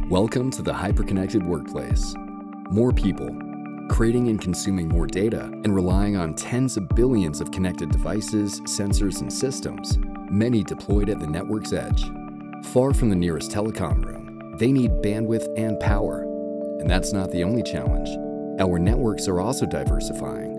Welcome to the hyperconnected workplace. More people, creating and consuming more data, and relying on tens of billions of connected devices, sensors, and systems, many deployed at the network's edge. Far from the nearest telecom room, they need bandwidth and power. And that's not the only challenge. Our networks are also diversifying.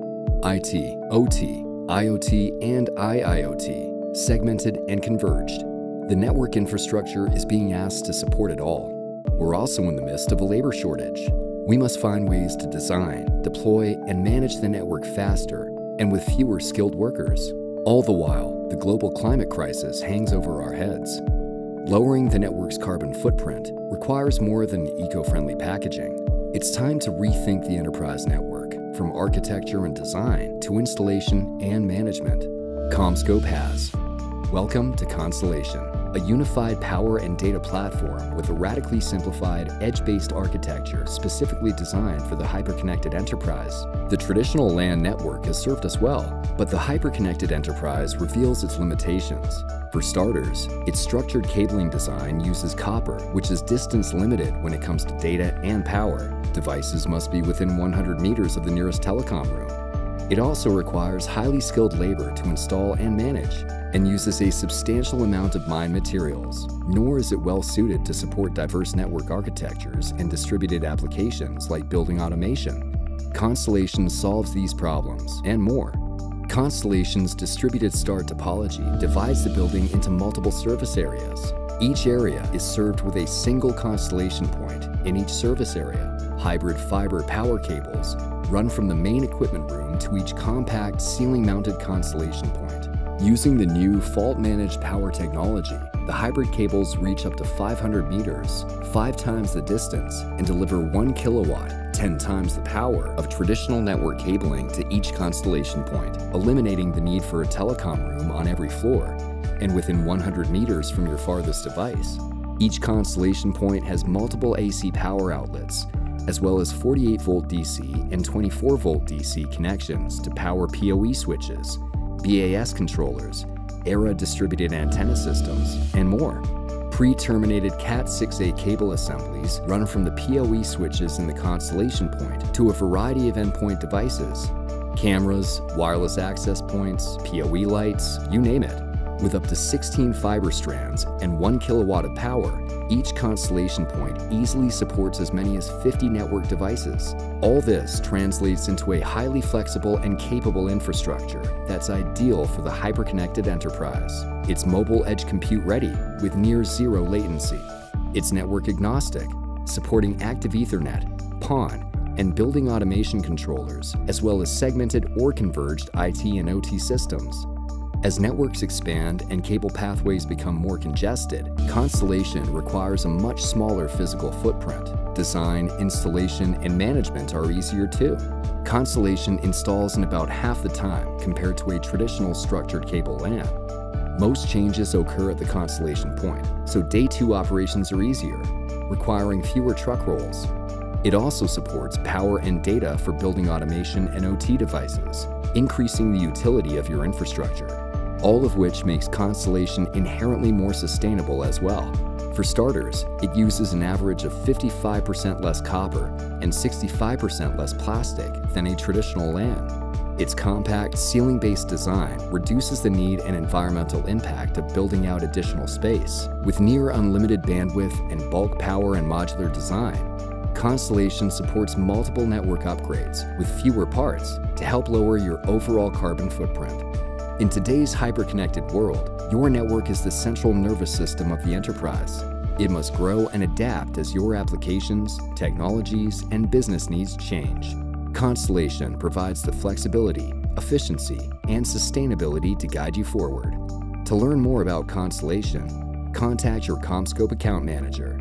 IT, OT, IoT, and IIoT, segmented and converged. The network infrastructure is being asked to support it all. We're also in the midst of a labor shortage. We must find ways to design, deploy, and manage the network faster and with fewer skilled workers. All the while, the global climate crisis hangs over our heads. Lowering the network's carbon footprint requires more than eco-friendly packaging. It's time to rethink the enterprise network, from architecture and design to installation and management. CommScope has. Welcome to Constellation, a unified power and data platform with a radically simplified, edge-based architecture specifically designed for the hyperconnected enterprise. The traditional LAN network has served us well, but the hyperconnected enterprise reveals its limitations. For starters, its structured cabling design uses copper, which is distance limited when it comes to data and power. Devices must be within 100 meters of the nearest telecom room. It also requires highly skilled labor to install and manage, and uses a substantial amount of mined materials, nor is it well suited to support diverse network architectures and distributed applications like building automation. Constellation solves these problems, and more. Constellation's distributed star topology divides the building into multiple service areas. Each area is served with a single constellation point in each service area. Hybrid fiber power cables run from the main equipment room to each compact ceiling-mounted constellation point. Using the new fault-managed power technology, the hybrid cables reach up to 500 meters, 5 times the distance, and deliver 1 kilowatt, 10 times the power of traditional network cabling to each constellation point, eliminating the need for a telecom room on every floor and within 100 meters from your farthest device. Each constellation point has multiple AC power outlets, as well as 48-volt DC and 24-volt DC connections to power PoE switches, BAS controllers, ERA distributed antenna systems, and more. Pre-terminated Cat6a cable assemblies run from the PoE switches in the constellation point to a variety of endpoint devices. Cameras, wireless access points, PoE lights, you name it. With up to 16 fiber strands and 1 kilowatt of power, each constellation point easily supports as many as 50 network devices. All this translates into a highly flexible and capable infrastructure that's ideal for the hyperconnected enterprise. It's mobile edge compute ready with near zero latency. It's network agnostic, supporting active Ethernet, PON, and building automation controllers, as well as segmented or converged IT and OT systems. As networks expand and cable pathways become more congested, Constellation requires a much smaller physical footprint. Design, installation, and management are easier too. Constellation installs in about half the time compared to a traditional structured cable LAN. Most changes occur at the Constellation point, so day 2 operations are easier, requiring fewer truck rolls. It also supports power and data for building automation and OT devices, increasing the utility of your infrastructure. All of which makes Constellation inherently more sustainable as well. For starters, it uses an average of 55% less copper and 65% less plastic than a traditional LAN. Its compact, ceiling-based design reduces the need and environmental impact of building out additional space. With near unlimited bandwidth and bulk power and modular design, Constellation supports multiple network upgrades with fewer parts to help lower your overall carbon footprint. In today's hyperconnected world, your network is the central nervous system of the enterprise. It must grow and adapt as your applications, technologies, and business needs change. Constellation provides the flexibility, efficiency, and sustainability to guide you forward. To learn more about Constellation, contact your CommScope account manager